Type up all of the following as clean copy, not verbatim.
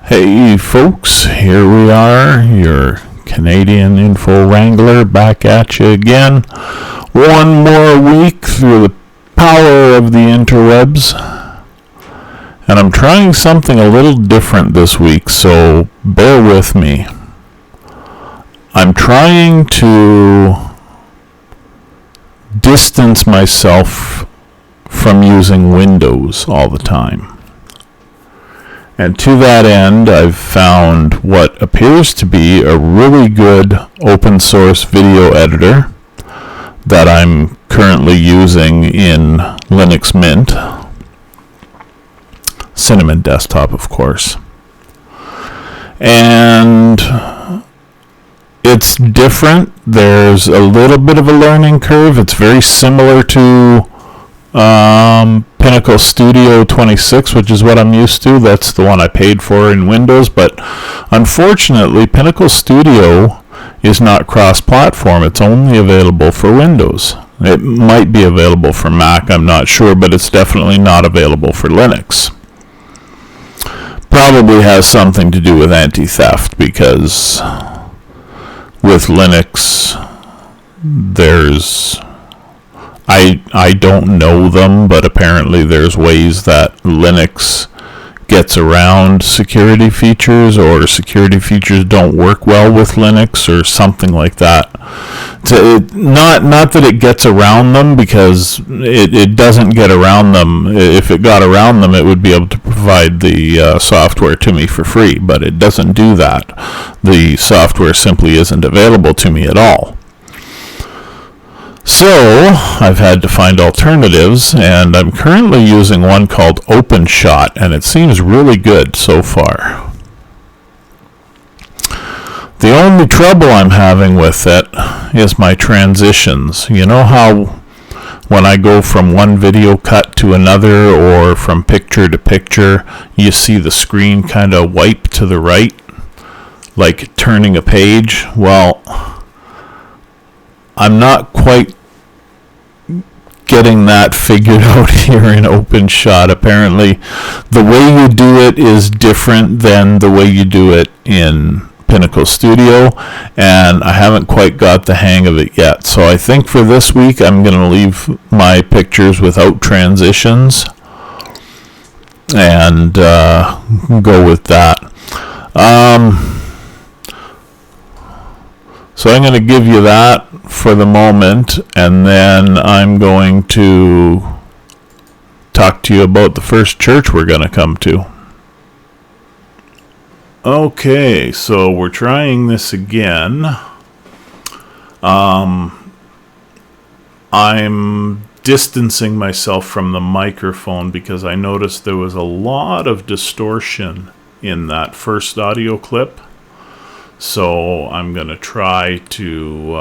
Hey folks, here we are, your Canadian Info Wrangler, back at you again. One more week through the power of the interwebs. And I'm trying something a little different this week, so bear with me. I'm trying to distance myself from using Windows all the time. And to that end, I've found what appears to be a really good open source video editor that I'm currently using in Linux Mint. Cinnamon Desktop, of course. And it's different. There's a little bit of a learning curve. It's very similar to Pinnacle Studio 26, which is what I'm used to. That's the one I paid for in Windows, but unfortunately Pinnacle Studio is not cross-platform. It's only available for Windows. It might be available for Mac, I'm not sure, but it's definitely not available for Linux. Probably has something to do with anti-theft, because with Linux there's I don't know them, but apparently there's ways that Linux gets around security features, or security features don't work well with Linux, or something like that. Not that it gets around them, because it doesn't get around them. If it got around them, it would be able to provide the software to me for free, but it doesn't do that. The software simply isn't available to me at all. So, I've had to find alternatives, and I'm currently using one called OpenShot, and it seems really good so far. The only trouble I'm having with it is my transitions. You know how when I go from one video cut to another, or from picture to picture, you see the screen kind of wipe to the right, like turning a page? Well, I'm not quite getting that figured out here in OpenShot. Apparently, the way you do it is different than the way you do it in Pinnacle Studio, and I haven't quite got the hang of it yet. So I think for this week, I'm going to leave my pictures without transitions and go with that. So I'm going to give you that for the moment, and then I'm going to talk to you about the first church we're going to come to. Okay, so we're trying this again. I'm distancing myself from the microphone because I noticed there was a lot of distortion in that first audio clip. So I'm going to try to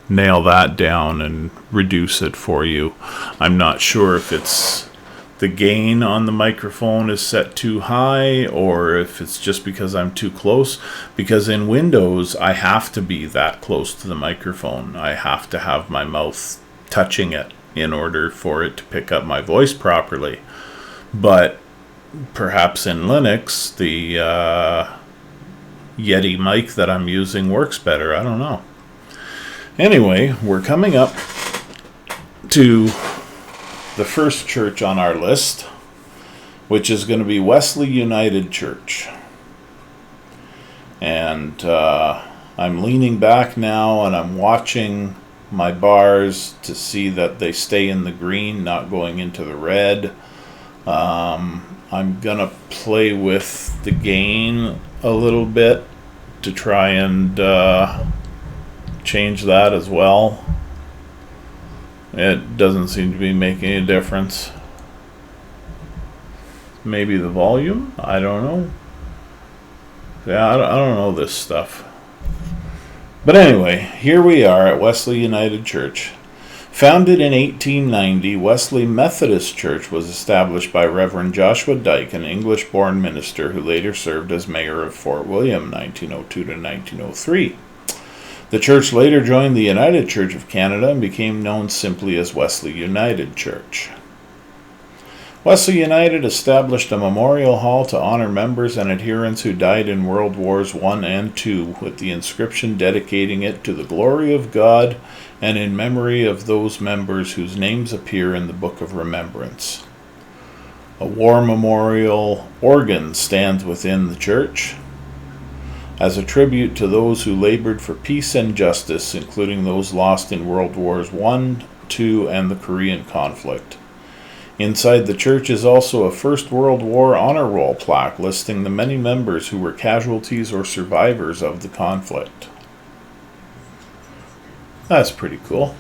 nail that down and reduce it for you. I'm not sure if it's the gain on the microphone is set too high, or if it's just because I'm too close. Because in Windows, I have to be that close to the microphone. I have to have my mouth touching it in order for it to pick up my voice properly. But perhaps in Linux, the Yeti mic that I'm using works better. I don't know. Anyway, we're coming up to the first church on our list, which is going to be Wesley United Church. And I'm leaning back now, and I'm watching my bars to see that they stay in the green, not going into the red. I'm going to play with the gain a little bit to try and change that as well. It doesn't seem to be making a difference. Maybe the volume? I don't know. Yeah, I don't know this stuff. But anyway, here we are at Wesley United Church. Founded in 1890, Wesley Methodist Church was established by Reverend Joshua Dyke, an English-born minister who later served as mayor of Fort William, 1902 to 1903. The church later joined the United Church of Canada and became known simply as Wesley United Church. Wesley United established a memorial hall to honor members and adherents who died in World Wars I and II, with the inscription dedicating it to the glory of God and in memory of those members whose names appear in the Book of Remembrance. A war memorial organ stands within the church as a tribute to those who labored for peace and justice, including those lost in World Wars I, II, and the Korean conflict. Inside the church is also a First World War honor roll plaque listing the many members who were casualties or survivors of the conflict. That's pretty cool.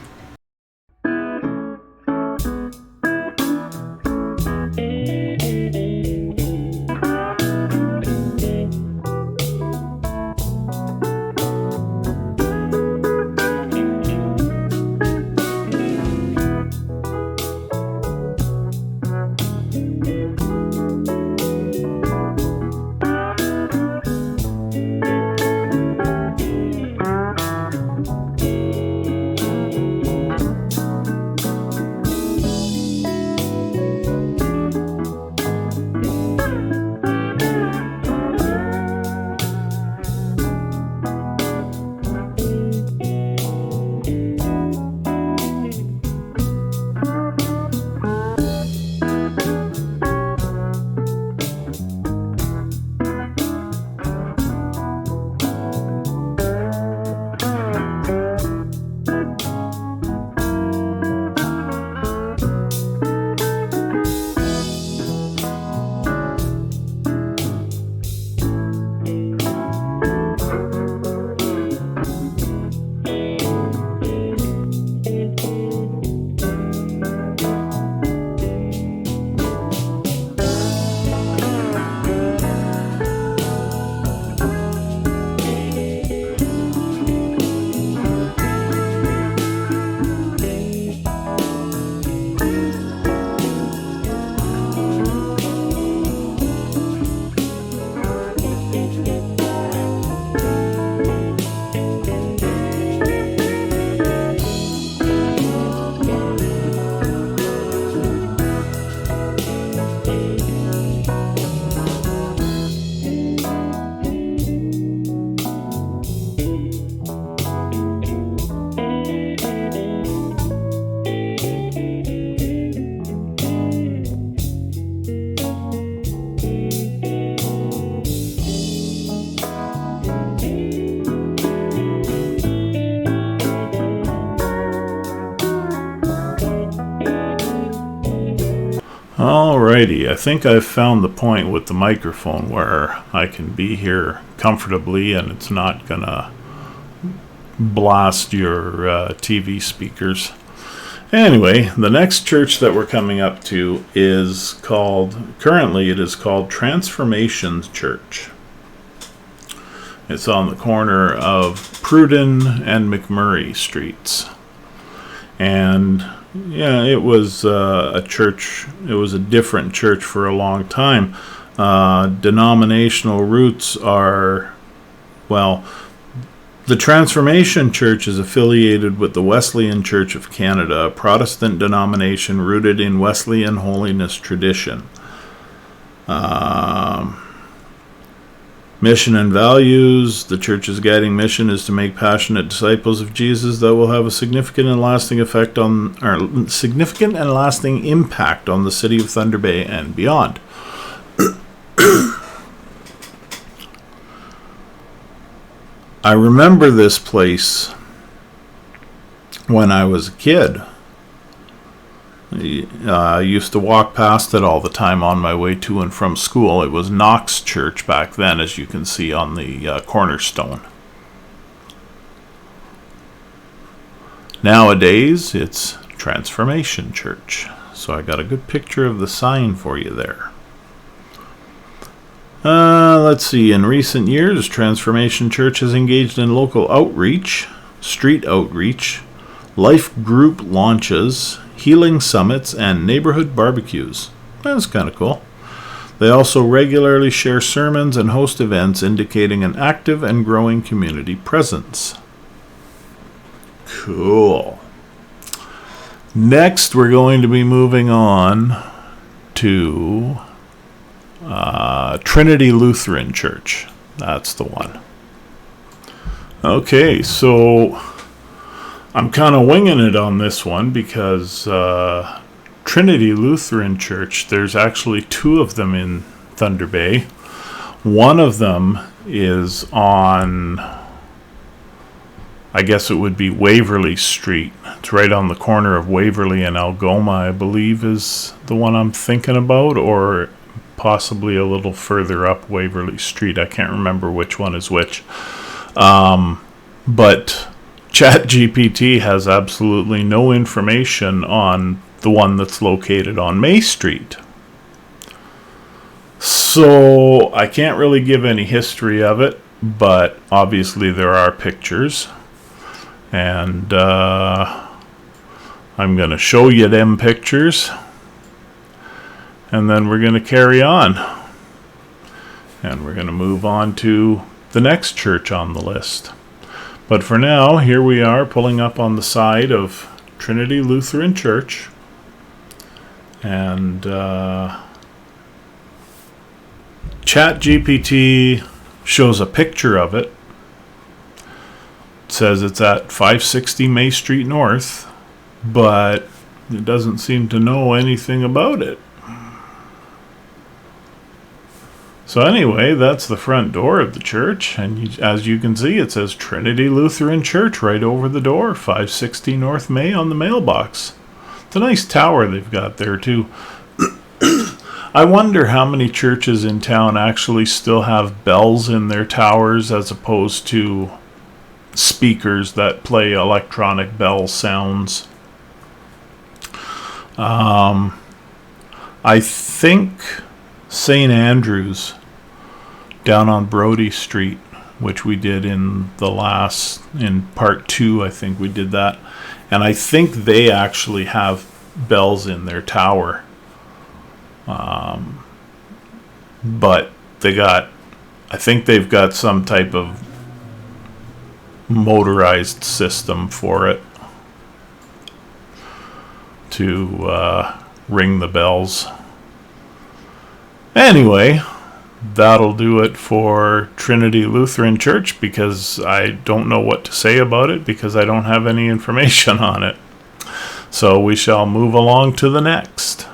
Alrighty, I think I've found the point with the microphone where I can be here comfortably and it's not gonna blast your TV speakers. Anyway, the next church that we're coming up to is currently it is called Transformation Church. It's on the corner of Pruden and McMurray Streets. And yeah, it was a church. It was a different church for a long time. Denominational roots are, well, the Transformation Church is affiliated with the Wesleyan Church of Canada, a Protestant denomination rooted in Wesleyan holiness tradition. Mission and values. The church's guiding mission is to make passionate disciples of Jesus that will have a significant and lasting impact on the city of Thunder Bay and beyond. I remember this place when I was a kid. I used to walk past it all the time on my way to and from school. It was Knox Church back then, as you can see on the cornerstone. Nowadays, it's Transformation Church. So I got a good picture of the sign for you there. Let's see. In recent years, Transformation Church has engaged in local outreach, street outreach, life group launches, healing summits, and neighborhood barbecues. That's kind of cool. They also regularly share sermons and host events indicating an active and growing community presence. Cool. Next, we're going to be moving on to Trinity Lutheran Church. That's the one. Okay, so I'm kind of winging it on this one because Trinity Lutheran Church, there's actually two of them in Thunder Bay. One of them is on, I guess it would be Waverly Street. It's right on the corner of Waverly and Algoma, I believe, is the one I'm thinking about, or possibly a little further up Waverly Street. I can't remember which one is which. But ChatGPT has absolutely no information on the one that's located on May Street. So I can't really give any history of it, but obviously there are pictures. And I'm going to show you them pictures. And then we're going to carry on. And we're going to move on to the next church on the list. But for now, here we are pulling up on the side of Trinity Lutheran Church. And ChatGPT shows a picture of it. It says it's at 560 May Street North, but it doesn't seem to know anything about it. So anyway, that's the front door of the church, and as you can see, it says Trinity Lutheran Church right over the door, 560 North May on the mailbox. It's a nice tower they've got there too. I wonder how many churches in town actually still have bells in their towers as opposed to speakers that play electronic bell sounds. I think St. Andrew's down on Brodie Street, which we did in part 2, I think we did that. And I think they actually have bells in their tower. But I think they've got some type of motorized system for it to ring the bells. Anyway, that'll do it for Trinity Lutheran Church because I don't know what to say about it because I don't have any information on it. So we shall move along to the next.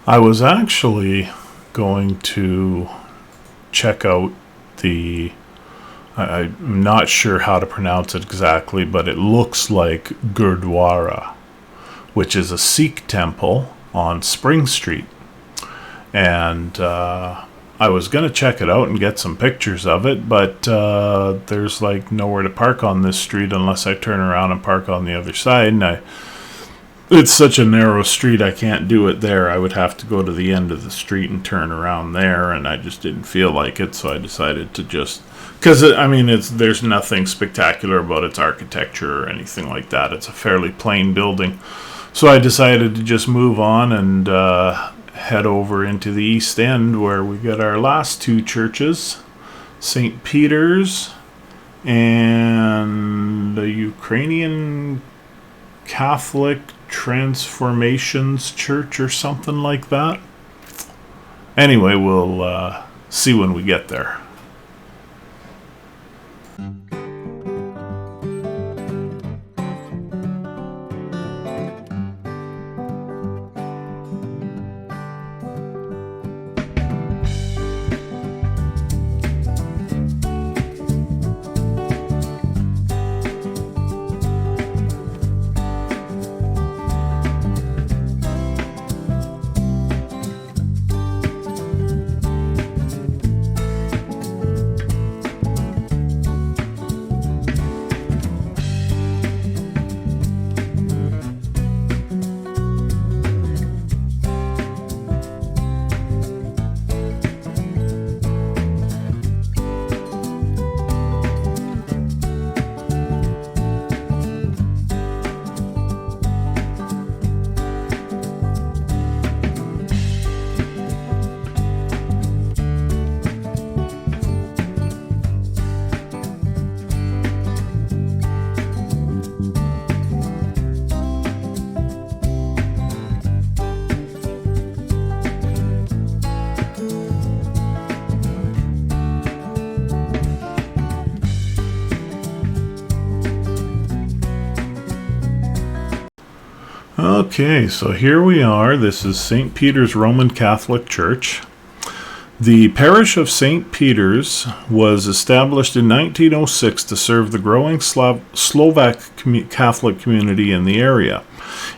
I was actually going to check out I'm not sure how to pronounce it exactly, but it looks like Gurdwara, which is a Sikh temple on Spring Street. And I was going to check it out and get some pictures of it, but there's like nowhere to park on this street unless I turn around and park on the other side. And I it's such a narrow street, I can't do it there. I would have to go to the end of the street and turn around there, and I just didn't feel like it, so I decided to just... Because, I mean, there's nothing spectacular about its architecture or anything like that. It's a fairly plain building. So I decided to just move on and head over into the East End, where we got our last two churches, St. Peter's and the Ukrainian Catholic Transformations Church or something like that. Anyway, we'll see when we get there. Okay, so here we are. This is St. Peter's Roman Catholic Church. The parish of St. Peter's was established in 1906 to serve the growing Slovak Catholic community in the area.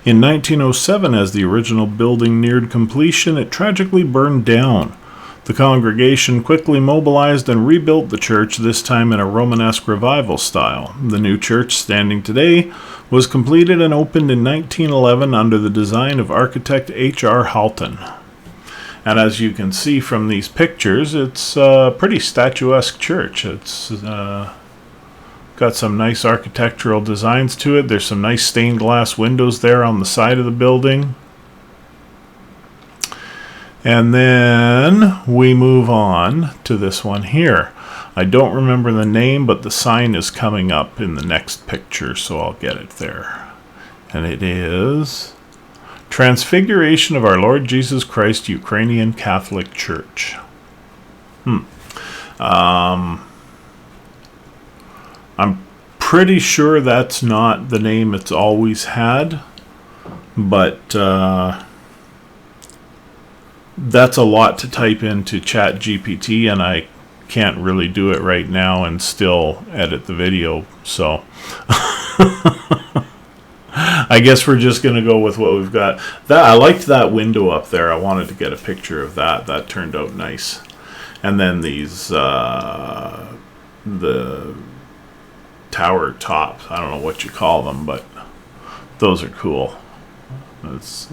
In 1907, as the original building neared completion, it tragically burned down. The congregation quickly mobilized and rebuilt the church, this time in a Romanesque revival style. The new church, standing today, was completed and opened in 1911 under the design of architect H.R. Halton. And as you can see from these pictures, it's a pretty statuesque church. It's got some nice architectural designs to it. There's some nice stained glass windows there on the side of the building. And then we move on to this one here. I don't remember the name, but the sign is coming up in the next picture, so I'll get it there. And it is Transfiguration of Our Lord Jesus Christ Ukrainian Catholic Church. I'm pretty sure that's not the name it's always had, but that's a lot to type into ChatGPT, and I can't really do it right now and still edit the video, so I guess we're just going to go with what we've got. I liked that window up there. I wanted to get a picture of that. That turned out nice. And then these the tower tops, I don't know what you call them, but those are cool. It's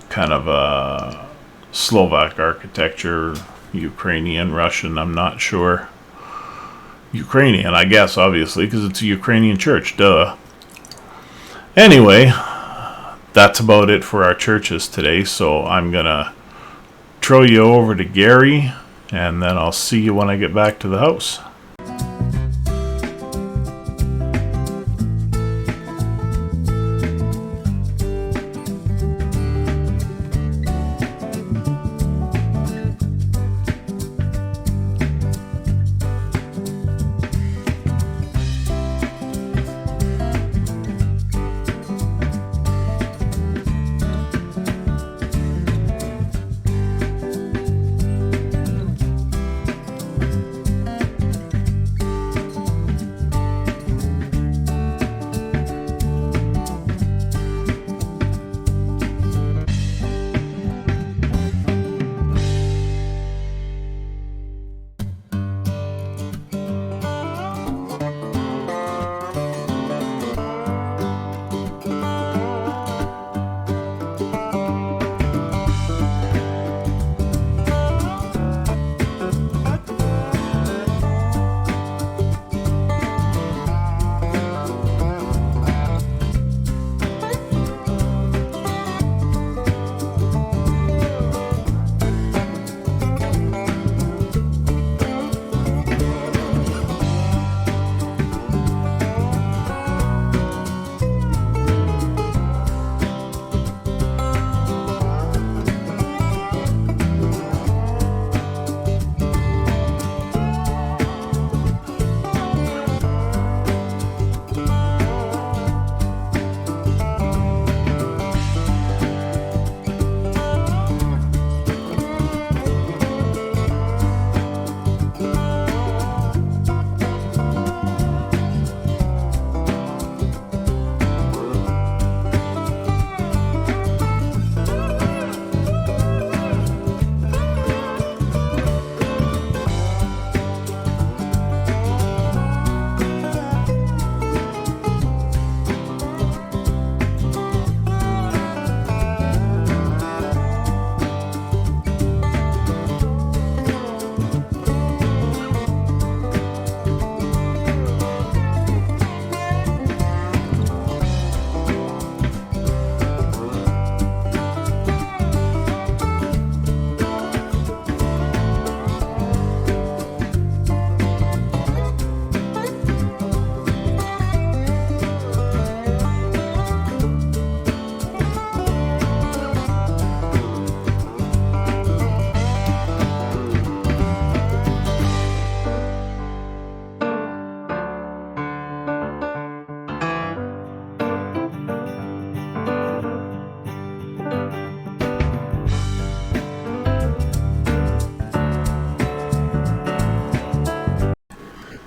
kind of a Slovak architecture, Ukrainian, Russian, I'm not sure. Ukrainian, I guess, obviously, because it's a Ukrainian church, duh. Anyway, that's about it for our churches today, so I'm going to throw you over to Gary, and then I'll see you when I get back to the house.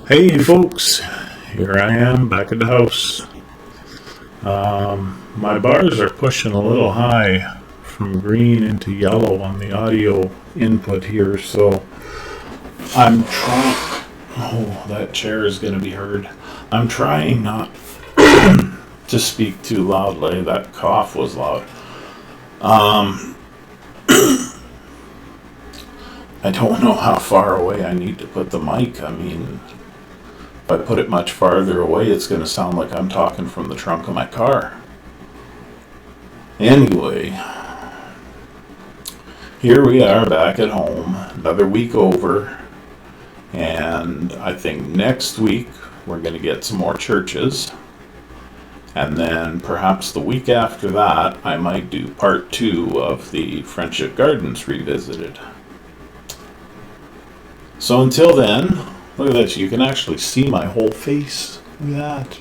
Hey folks, here I am back at the house. My bars are pushing a little high from green into yellow on the audio input here, so I'm trying. Oh, that chair is going to be heard. I'm trying not to speak too loudly. That cough was loud. I don't know how far away I need to put the mic. I mean, if I put it much farther away, it's going to sound like I'm talking from the trunk of my car. Anyway, here we are back at home, another week over, and I think next week we're going to get some more churches, and then perhaps the week after that I might do part 2 of the Friendship Gardens Revisited. So until then, look at this, you can actually see my whole face. Look at that.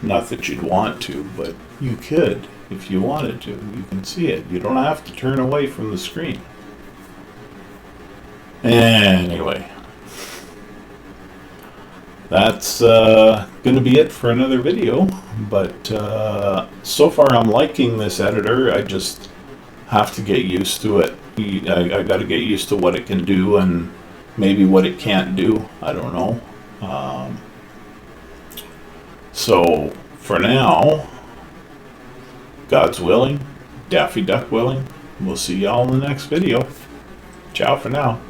Not that you'd want to, but you could if you wanted to. You can see it. You don't have to turn away from the screen. Anyway, that's going to be it for another video. But so far I'm liking this editor. I just have to get used to it. I got to get used to what it can do and maybe what it can't do. I don't know. So for now, God's willing, Daffy Duck willing, we'll see y'all in the next video. Ciao for now.